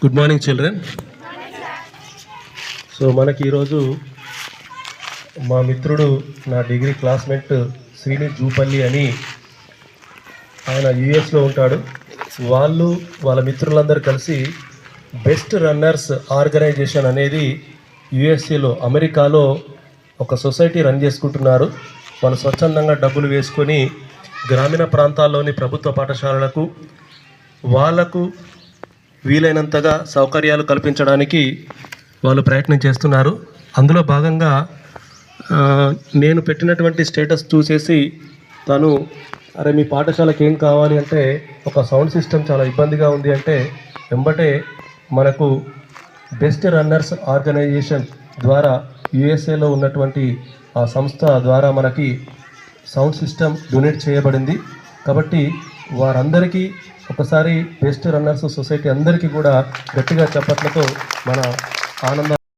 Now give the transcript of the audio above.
Good morning children. So మనకి ఈరోజు మా మిత్రుడు, నా డిగ్రీ క్లాస్మేట్ శ్రీని జూపల్లి అని, ఆయన యుఎస్లో ఉంటాడు. వాళ్ళ మిత్రులందరూ కలిసి బెస్ట్ రన్నర్స్ ఆర్గనైజేషన్ అనేది యుఎస్ఏలో, అమెరికాలో ఒక సొసైటీ రన్ చేసుకుంటున్నారు. వాళ్ళు స్వచ్ఛందంగా డబ్బులు వేసుకొని గ్రామీణ ప్రాంతాల్లోని ప్రభుత్వ పాఠశాలలకు వాళ్లకు వీలైనంతగా సౌకర్యాలు కల్పించడానికి వాళ్ళు ప్రయత్నం చేస్తున్నారు. అందులో భాగంగా నేను పెట్టినటువంటి స్టేటస్ చూసేసి తను, అరే మీ పాఠశాలకు ఏం కావాలి అంటే, ఒక సౌండ్ సిస్టమ్ చాలా ఇబ్బందిగా ఉంది అంటే, వెంబటే మనకు బెస్ట్ రన్నర్స్ ఆర్గనైజేషన్ ద్వారా యుఎస్ఏలో ఉన్నటువంటి ఆ సంస్థ ద్వారా మనకి సౌండ్ సిస్టమ్ డొనేట్ చేయబడింది. కాబట్టి వారందరికీ ఒకసారి బెస్ట్ రన్నర్స్ సొసైటీ అందరికీ కూడా గట్టిగా చప్పట్లతో మన ఆనందాన్ని